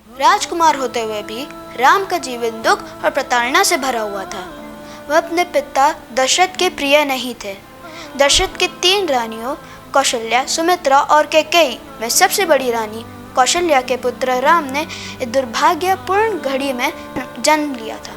राजकुमार होते हुए भी राम का जीवन दुख और प्रताड़ना से भरा हुआ था। वह अपने पिता दशरथ के प्रिय नहीं थे। दशरथ की 3 रानियों कौशल्या, सुमित्रा और कैकेयी में सबसे बड़ी रानी कौशल्या के पुत्र राम ने इस दुर्भाग्यपूर्ण घड़ी में जन्म लिया था।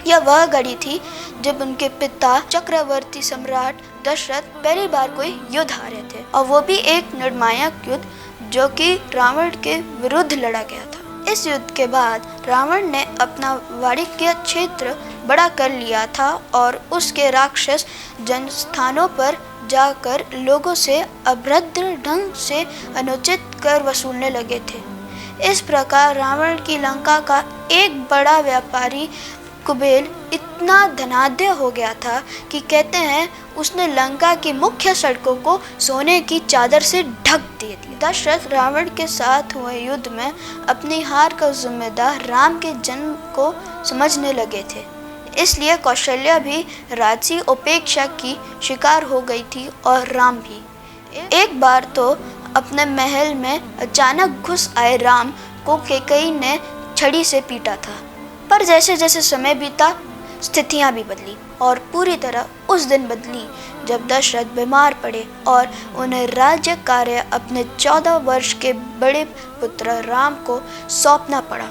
यह वह घड़ी थी जब उनके पिता चक्रवर्ती सम्राट दशरथ पहली बार कोई युद्ध हारे थे, और वो भी एक निर्णायक युद्ध जो कि रावण के विरुद्ध लड़ा गया था। इस युद्ध के बाद रावण ने अपना वाणिज्य क्षेत्र बड़ा कर लिया था और उसके राक्षस जनस्थानों पर जाकर लोगों से अभद्र ढंग से अनुचित कर वसूलने लगे थे। इस प्रकार रावण की लंका का एक बड़ा व्यापारी कुबेर इतना धनाढ्य हो गया था कि कहते हैं उसने लंका की मुख्य सड़कों को सोने की चादर से ढक दिया। दशरथ रावण के साथ हुए युद्ध में अपनी हार का जिम्मेदार राम के जन्म को समझने लगे थे। इसलिए कौशल्या भी राजसी उपेक्षा की शिकार हो गई थी और राम भी। एक बार तो अपने महल में अचानक घुस आए राम को कैकेयी ने छड़ी से पीटा था। पर जैसे जैसे समय बीता स्थितियां भी बदली और पूरी तरह उस दिन बदली जब दशरथ बीमार पड़े और उन्हें राज्य कार्य अपने 14 वर्ष के बड़े पुत्र राम को सौंपना पड़ा।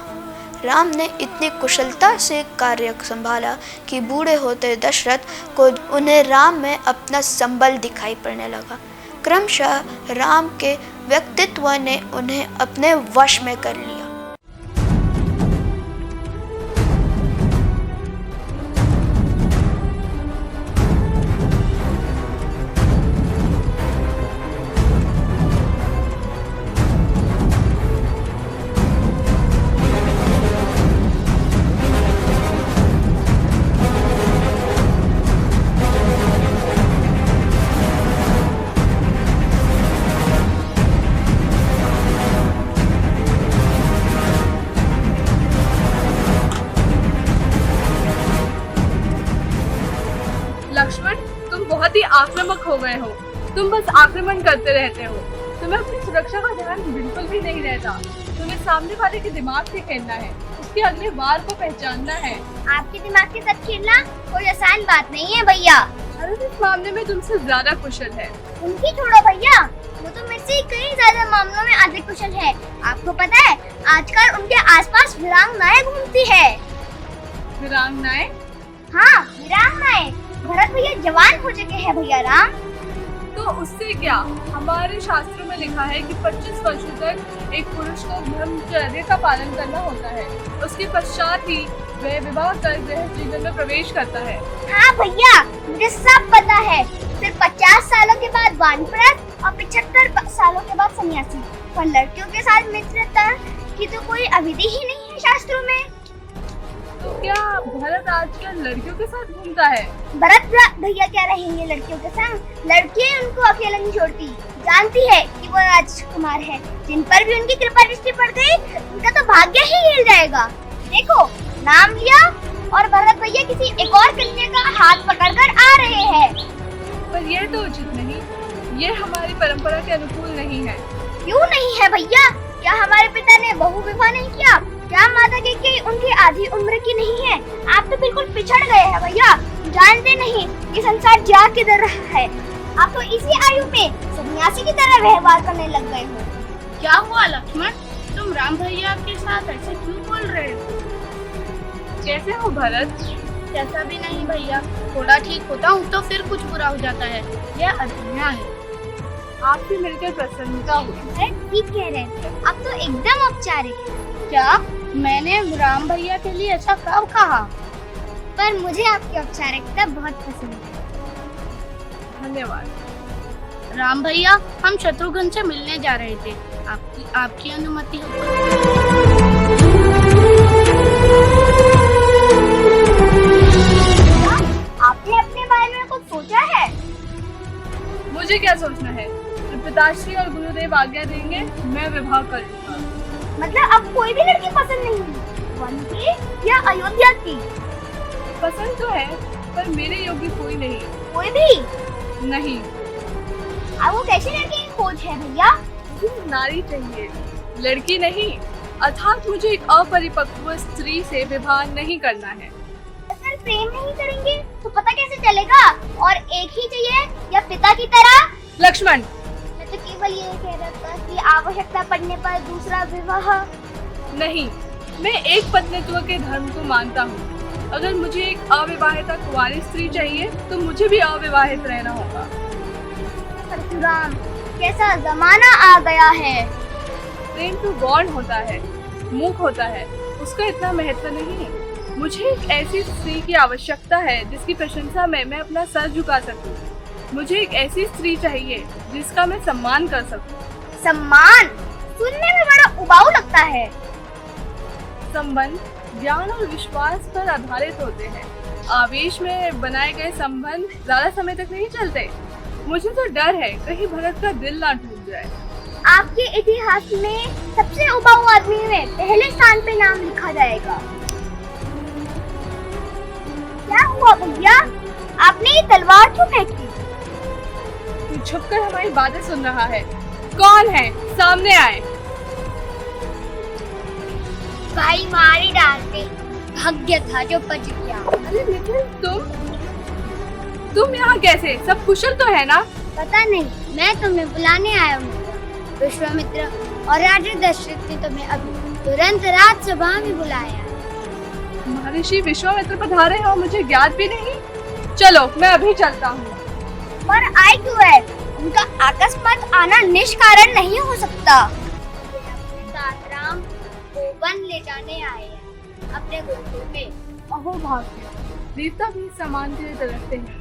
राम ने इतनी कुशलता से कार्य संभाला कि बूढ़े होते दशरथ को उन्हें राम में अपना संबल दिखाई पड़ने लगा। क्रमशः राम के व्यक्तित्व ने उन्हें अपने वश में कर लिया। लक्ष्मण, तुम बहुत ही आक्रामक हो गए हो। तुम बस आक्रमण करते रहते हो। तुम्हें अपनी सुरक्षा का ध्यान बिल्कुल भी नहीं रहता। तुम्हें सामने वाले के दिमाग से खेलना है, उसके अगले वार को पहचानना है। आपके दिमाग के साथ खेलना कोई आसान बात नहीं है भैया। भरत इस मामले में तुमसे ज्यादा कुशल है। उनकी छोड़ो भैया, वो तो मेरे से कई ज्यादा मामलों में अधिक कुशल है। आपको पता है आजकल उनके आसपास वीरांगनाएं घूमती है। वीरांगनाएं? हाँ वीरांगनाएं। भरत भैया जवान हो चुके हैं भैया राम। तो उससे क्या? हमारे शास्त्रों में लिखा है कि 25 वर्षों तक एक पुरुष को ब्रह्मचर्य का पालन करना होता है। उसके पश्चात ही वह विवाह कर गृह जीवन में प्रवेश करता है। हाँ भैया मुझे सब पता है। फिर 50 सालों के बाद वानप्रस्थ और 75 सालों के बाद सन्यासी। पर लड़कियों के साथ मित्रता की तो कोई अविधि ही नहीं है शास्त्रों में। तो क्या भरत आजकल लड़कियों के साथ घूमता है? भरत भैया क्या रहेंगे लड़कियों के संग? लड़कियां उनको अकेला नहीं छोड़ती। जानती है कि वो राजकुमार है। जिन पर भी उनकी कृपा दृष्टि पड़ गई उनका तो भाग्य ही हिल जाएगा। देखो नाम लिया और भरत भैया किसी एक और कन्या का हाथ पकड़कर आ रहे हैं। पर यह तो उचित नहीं। यह हमारी परंपरा के अनुकूल नहीं है। क्यों नहीं है भैया? क्या हमारे पिता ने बहु विवाह नहीं किया? क्या माता के उनकी आधी उम्र की नहीं है? आप तो बिल्कुल पिछड़ गए हैं भैया। जानते नहीं ये संसार जा किधर रहा है। आप तो इसी आयु में सन्यासी की तरह व्यवहार करने लग गए हो। क्या हुआ लक्ष्मण, तुम राम भैया के साथ ऐसे क्यों बोल रहे हो? कैसे हो भरत? कैसा भी नहीं भैया, थोड़ा ठीक होता हूँ तो फिर कुछ बुरा हो जाता है। यह अधूरा है। आपसे मिलकर प्रसन्नता हुई। अरे ठीक कह रहे हैं, आप तो एकदम औपचारिक हैं। क्या मैंने राम भैया के लिए ऐसा कब कहा? पर मुझे आपकी औपचारिकता बहुत पसंद है। धन्यवाद। राम भैया हम शत्रुघ्न से मिलने जा रहे थे। आपकी अनुमति हो तो? आपने अपने बारे में कुछ सोचा है? मुझे क्या सोचना है? जब पिताश्री और गुरुदेव आज्ञा देंगे मैं विवाह कर लूंगा। मतलब अब कोई भी लड़की पसंद नहीं है? वन की या अयोध्या की? पसंद तो है पर मेरे योग्य कोई नहीं। कोई भी नहीं। अब वो कैसी लड़की की खोज है भैया? मुझे नारी चाहिए, लड़की नहीं। अर्थात मुझे एक अपरिपक्व स्त्री से विवाह नहीं करना है। अगर प्रेम नहीं करेंगे तो पता कैसे चलेगा? और एक ही चाहिए या पिता की तरह? लक्ष्मण, मैं तो केवल ये कह रहा था कि आवश्यकता पड़ने पर दूसरा विवाह। नहीं, मैं एक पत्नीत्व के धर्म को मानता हूँ। अगर मुझे एक अविवाहिता कुंवारी स्त्री चाहिए तो मुझे भी अविवाहित रहना होगा। परशुराम कैसा जमाना आ गया है। प्रेम तो गौण होता है, मूक होता है, उसका इतना महत्व नहीं। मुझे एक ऐसी स्त्री की आवश्यकता है जिसकी प्रशंसा में मैं अपना सर झुका सकूं। मुझे एक ऐसी स्त्री चाहिए जिसका मैं सम्मान कर सकूं। सम्मान सुनने में बड़ा उबाऊ लगता है। संबंध ज्ञान और विश्वास पर आधारित होते हैं। आवेश में बनाए गए संबंध ज्यादा समय तक नहीं चलते। मुझे तो डर है कहीं भरत का दिल ना टूट जाए। आपके इतिहास में सबसे उबाऊ आदमी में पहले स्थान पे नाम लिखा जाएगा। क्या हुआ भैया? आपने ये तलवार क्यों फेंकी? तू छुपकर हमारी बातें सुन रहा है। कौन है? सामने आए। भाई मारी डालते, भाग्य था जो बच गया। अरे मिथिल, तुम यहाँ कैसे? सब कुशल तो है ना? पता नहीं, मैं तुम्हें बुलाने आया हूँ। विश्वामित्र और राजा दशरथ ने तुम्हें अभी तुरंत राजसभा में बुलाया। महर्षि विश्वामित्र पधारे हो, मुझे ज्ञात भी नहीं। चलो मैं अभी चलता हूँ। पर आए क्यों है? उनका अकस्मात आना निष्कारण नहीं हो सकता। राम को वन ले जाने आए हैं अपने गुरुकुल में। अहो भाग्य, देवता भी समान के लिए तरसते हैं।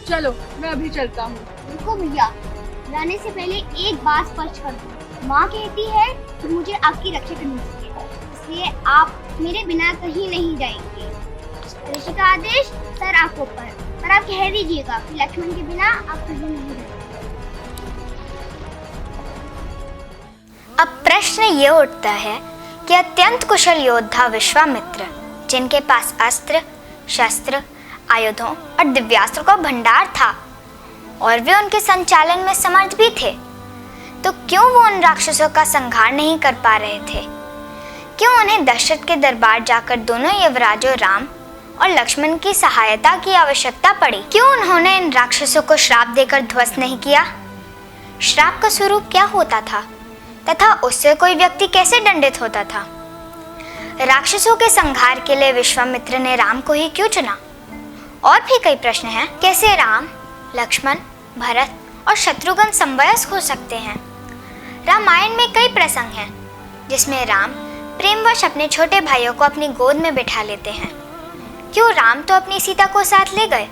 चलो मैं अभी चलता हूँ। रुको भैया, जाने से पहले एक बात स्पष्ट कर दूं। माँ कहती है कि मुझे आपकी रक्षा करनी चाहिए, इसलिए आप मेरे बिना कहीं नहीं जाएंगे। ऋषि का आदेश सर आंखों पर आप कह दीजिएगा कि लक्ष्मण के बिना आप कहीं नहीं जाएंगे। अब प्रश्न ये उठता है कि अत्यंत कुशल योद्धा विश्वामित्र, जिनके पास अस्त्र, शस्त्र, आयुधों और दिव्यास्त्रों का भंडार था और वे उनके संचालन में समर्थ भी थे, तो क्यों वो उन राक्षसों का संहार नहीं कर पा रहे थे? क्यों उन्हें दशरथ के दरबार जाकर दोनों युवराजों राम और लक्ष्मण की सहायता की आवश्यकता पड़ी? क्यों उन्होंने इन राक्षसों को श्राप देकर ध्वस्त नहीं किया? श्राप का स्वरूप क्या होता था तथा उससे कोई व्यक्ति कैसे दंडित होता था? राक्षसों के संहार के लिए विश्वामित्र ने राम को ही क्यों चुना? और भी कई प्रश्न हैं। कैसे राम, लक्ष्मण, भरत और शत्रुघ्न समवयस्क हो सकते हैं? रामायण में कई प्रसंग हैं जिसमें राम प्रेमवश अपने छोटे भाइयों को अपनी गोद में बिठा लेते हैं। क्यों राम तो अपनी सीता को साथ ले गए,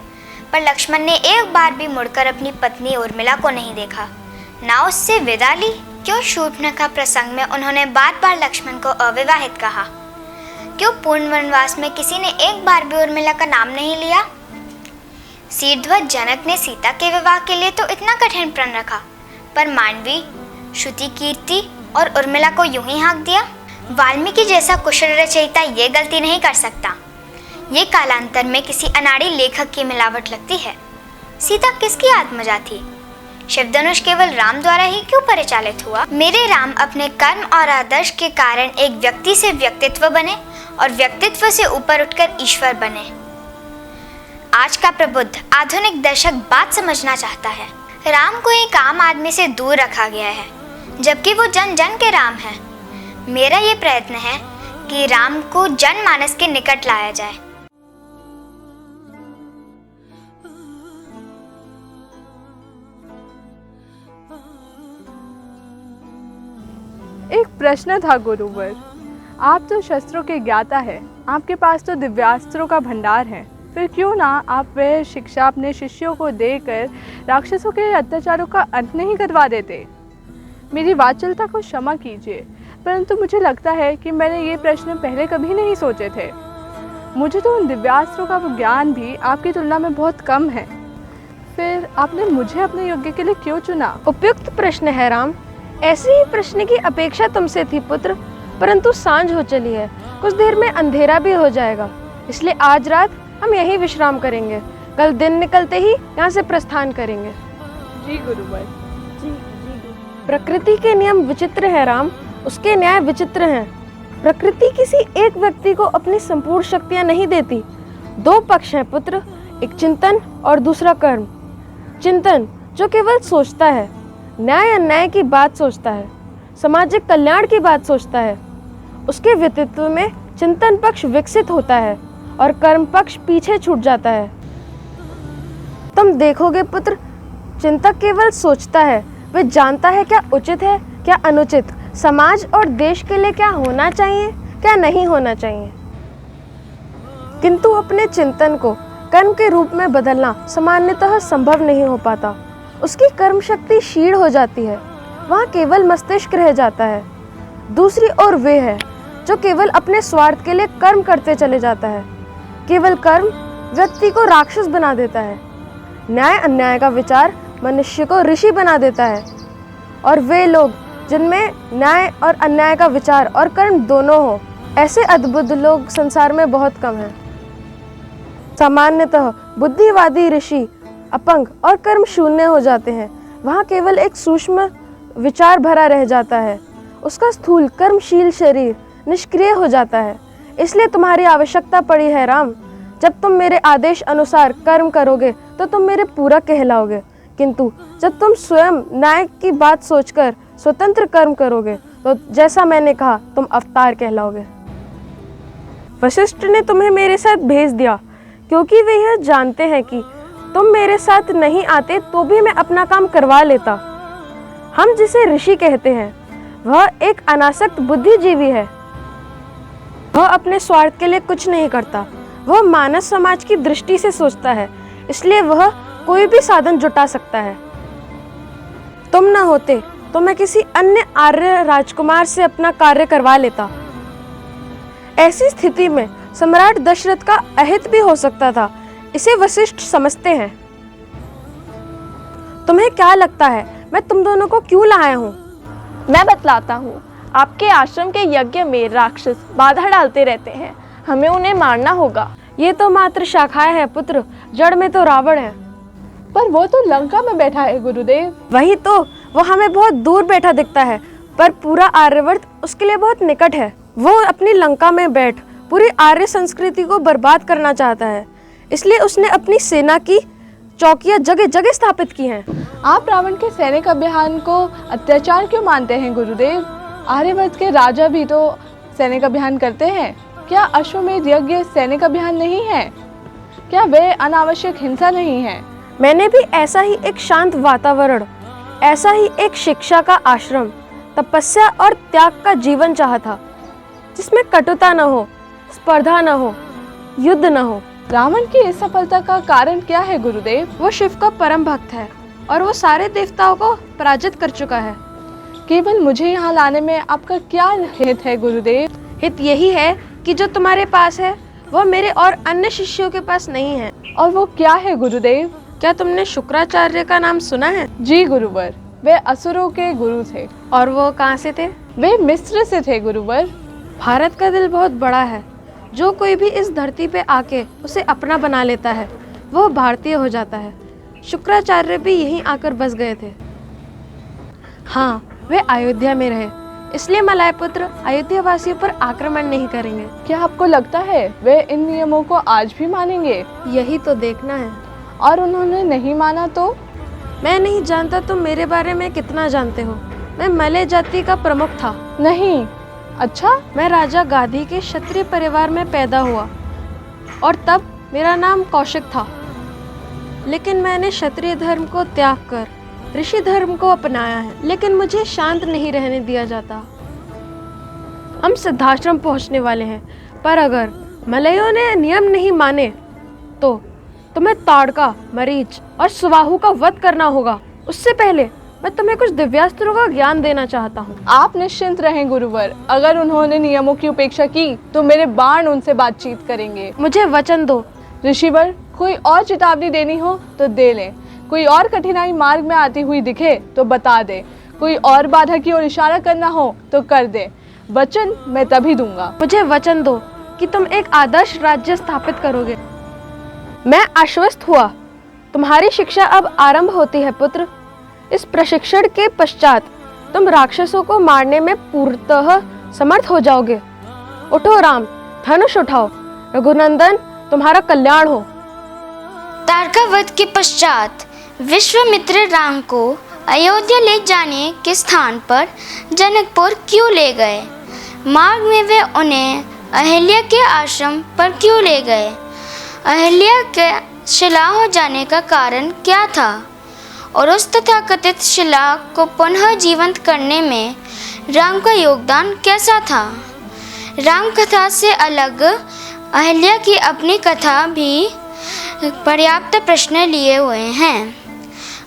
पर लक्ष्मण ने एक बार भी मुड़कर अपनी पत्नी उर्मिला को नहीं देखा, ना उससे विदा ली? क्यों शूर्पणखा प्रसंग में उन्होंने बार बार लक्ष्मण को अविवाहित कहा? क्यों पूर्ण वनवास में किसी ने एक बार भी उर्मिला का नाम नहीं लिया? सीरध्वज जनक ने सीता के विवाह के लिए तो इतना कठिन प्रण रखा, पर मांडवी, श्रुति कीर्ति और उर्मिला को यूं ही हाँक दिया। वाल्मीकि जैसा कुशल रचयिता ये गलती नहीं कर सकता। ये कालांतर में किसी अनाड़ी लेखक की मिलावट लगती है। सीता किसकी आत्मजा थी? शिवधनुष केवल राम द्वारा ही क्यों परिचालित हुआ? मेरे राम अपने कर्म और आदर्श के कारण एक व्यक्ति से व्यक्तित्व बने और व्यक्तित्व से ऊपर उठकर ईश्वर बने। आज का प्रबुद्ध आधुनिक दर्शक बात समझना चाहता है। राम को एक आम आदमी से दूर रखा गया है, जबकि वो जन जन के राम है। मेरा ये प्रयत्न है कि राम को जनमानस के निकट लाया जाए। एक प्रश्न था गुरुवर, आप तो शस्त्रों के ज्ञाता है, आपके पास तो दिव्यास्त्रों का भंडार है, फिर क्यों ना आप वह शिक्षा अपने शिष्यों को देकर राक्षसों के अत्याचारों का अंत नहीं करवा देते? मेरी वाचलता को क्षमा कीजिए, परंतु मुझे लगता है कि मैंने ये प्रश्न पहले कभी नहीं सोचे थे। मुझे तो उन दिव्यास्त्रों का ज्ञान भी आपकी तुलना में बहुत कम है, फिर आपने मुझे अपने योग्य के लिए क्यों चुना? उपयुक्त प्रश्न है राम। ऐसे ही प्रश्न की अपेक्षा तुमसे थी पुत्र, परंतु सांझ हो चली है, कुछ देर में अंधेरा भी हो जाएगा, इसलिए आज रात हम यहीं विश्राम करेंगे, कल दिन निकलते ही यहाँ से प्रस्थान करेंगे। जी गुरुवर। प्रकृति के नियम विचित्र है राम, उसके न्याय विचित्र हैं। प्रकृति किसी एक व्यक्ति को अपनी संपूर्ण शक्तियाँ नहीं देती। दो पक्ष हैं पुत्र, एक चिंतन और दूसरा कर्म। चिंतन जो केवल सोचता है, न्याय अन्याय की बात सोचता है, सामाजिक कल्याण की बात सोचता है, उसके व्यक्तित्व में चिंतन पक्ष विकसित होता है और कर्म पक्ष पीछे छूट जाता है। तुम देखोगे पुत्र, चिंतक केवल सोचता है, वह जानता है क्या उचित है क्या अनुचित, समाज और देश के लिए क्या होना चाहिए क्या नहीं होना चाहिए, किंतु अपने चिंतन को कर्म के रूप में बदलना सामान्यतः संभव नहीं हो पाता। उसकी कर्म शक्ति क्षीण हो जाती है, वहाँ केवल मस्तिष्क रह जाता है। दूसरी ओर वे है जो केवल अपने स्वार्थ के लिए कर्म करते चले जाता है। केवल कर्म व्यक्ति को राक्षस बना देता है। न्याय अन्याय का विचार मनुष्य को ऋषि बना देता है, और वे लोग जिनमें न्याय और अन्याय का विचार और कर्म दोनों हो, ऐसे अद्भुत लोग संसार में बहुत कम हैं। सामान्यतः बुद्धिवादी ऋषि अपंग और कर्म शून्य हो जाते हैं, वहाँ केवल एक सूक्ष्म विचार भरा रह जाता है, उसका स्थूल कर्मशील शरीर निष्क्रिय हो जाता है। इसलिए तुम्हारी आवश्यकता पड़ी है राम। जब तुम मेरे आदेश अनुसार कर्म करोगे तो तुम मेरे पूरक कहलाओगे, किंतु जब तुम स्वयं न्याय की बात सोचकर स्वतंत्र कर्म करोगे तो जैसा मैंने कहा तुम अवतार कहलाओगे। वशिष्ठ ने तुम्हें मेरे साथ भेज दिया क्योंकि वे यह जानते हैं कि तुम मेरे साथ नहीं आते तो भी मैं अपना काम करवा लेता। हम जिसे ऋषि कहते हैं वह एक अनासक्त बुद्धिजीवी है। वह अपने स्वार्थ के लिए कुछ नहीं करता, वह मानव समाज की दृष्टि से सोचता है, इसलिए वह कोई भी साधन जुटा सकता है। तुम न होते तो मैं किसी अन्य आर्य राजकुमार से अपना कार्य करवा लेता। ऐसी स्थिति में सम्राट दशरथ का अहित भी हो सकता था, इसे वशिष्ठ समझते हैं। तुम्हें क्या लगता है मैं तुम दोनों को क्यों लाया हूँ? मैं बतलाता हूँ। आपके आश्रम के यज्ञ में राक्षस बाधा डालते रहते हैं, हमें उन्हें मारना होगा। ये तो मात्र शाखाएं हैं पुत्र, जड़ में तो रावण है। पर वो तो लंका में बैठा है गुरुदेव। वही तो, वो हमें बहुत दूर बैठा दिखता है, पर पूरा आर्यवर्त उसके लिए बहुत निकट है। वो अपनी लंका में बैठ पूरी आर्य संस्कृति को बर्बाद करना चाहता है, इसलिए उसने अपनी सेना की चौकियां जगह जगह स्थापित की हैं। आप रावण के सैनिक अभियान को अत्याचार क्यों मानते हैं गुरुदेव? आर्यवर्त के राजा भी तो सैनिक अभियान करते हैं। क्या अश्वमेध यज्ञ सैनिक अभियान नहीं है? क्या वे अनावश्यक हिंसा नहीं है? मैंने भी ऐसा ही एक शांत वातावरण, ऐसा ही एक शिक्षा का आश्रम, तपस्या और त्याग का जीवन चाहा था, जिसमें कटुता न हो, स्पर्धा न हो, युद्ध न हो। रावण की इस सफलता का कारण क्या है गुरुदेव? वो शिव का परम भक्त है और वो सारे देवताओं को पराजित कर चुका है। केवल मुझे यहाँ लाने में आपका क्या हित है गुरुदेव? हित यही है कि जो तुम्हारे पास है वो मेरे और अन्य शिष्यों के पास नहीं है। और वो क्या है गुरुदेव? क्या तुमने शुक्राचार्य का नाम सुना है? जी गुरुवर, वे असुरों के गुरु थे। और वो कहाँ से थे? वे मिस्र से थे गुरुवर। भारत का दिल बहुत बड़ा है। जो कोई भी इस धरती पे आके उसे अपना बना लेता है वो भारतीय हो जाता है। शुक्राचार्य भी यहीं आकर बस गए थे। हाँ, वे अयोध्या में रहे, इसलिए मलय पुत्र अयोध्या वासियों पर आक्रमण नहीं करेंगे। क्या आपको लगता है वे इन नियमों को आज भी मानेंगे? यही तो देखना है। और उन्होंने नहीं माना तो? मैं नहीं जानता तुम मेरे बारे में कितना जानते हो। मैं मलय जाति का प्रमुख था। नहीं। अच्छा। मैं राजा गाधी के क्षत्रिय परिवार में पैदा हुआ और तब मेरा नाम कौशिक था, लेकिन मैंने क्षत्रिय धर्म को त्याग कर ऋषि धर्म को अपनाया है। लेकिन मुझे शांत नहीं रहने दिया जाता। हम सिद्धाश्रम पहुंचने वाले हैं, पर अगर मलयों ने नियम नहीं माने तो तुम्हें ताड़का, मरीच और सुबाहु का वध करना होगा। उससे पहले मैं तुम्हें कुछ दिव्यास्त्रों का ज्ञान देना चाहता हूँ। आप निश्चिंत रहें गुरुवर, अगर उन्होंने नियमों की उपेक्षा की तो मेरे बाण उनसे बातचीत करेंगे। मुझे वचन दो। ऋषिवर, कोई और चेतावनी देनी हो तो दे लें। कोई और कठिनाई मार्ग में आती हुई दिखे तो बता दे। कोई और बाधा की ओर इशारा करना हो तो कर दे। वचन मैं तभी दूंगा। मुझे वचन दो कि तुम एक आदर्श राज्य स्थापित करोगे। मैं आश्वस्त हुआ। तुम्हारी शिक्षा अब आरंभ होती है पुत्र। इस प्रशिक्षण के पश्चात तुम राक्षसों को मारने में पूर्णतः समर्थ हो जाओगे। उठो राम, धनुष उठाओ। रघुनंदन, तुम्हारा कल्याण हो। तारका वध के पश्चात विश्वामित्र राम को अयोध्या ले जाने के स्थान पर जनकपुर क्यों ले गए? मार्ग में वे उन्हें अहिल्या के आश्रम पर क्यों ले गए? अहिल्या के शिला हो जाने का कारण क्या था? और उस तथाकथित शिला को पुनः जीवंत करने में राम का योगदान कैसा था? राम कथा से अलग अहिल्या की अपनी कथा भी पर्याप्त प्रश्न लिए हुए हैं।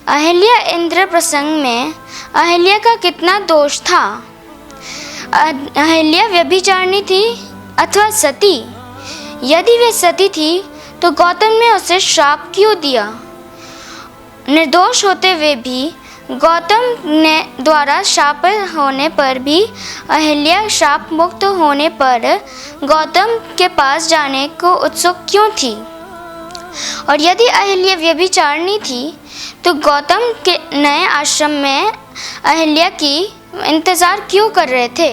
अहिल्या इंद्र प्रसंग में अहिल्या का कितना दोष था? अहिल्या व्यभिचारिणी थी अथवा सती? यदि वे सती थी तो गौतम ने उसे श्राप क्यों दिया? निर्दोष होते हुए भी गौतम ने द्वारा श्राप होने पर भी अहिल्या श्राप मुक्त होने पर गौतम के पास जाने को उत्सुक क्यों थी? और यदि अहिल्या व्यभिचारिणी थी तो गौतम के नए आश्रम में अहिल्या की इंतजार क्यों कर रहे थे?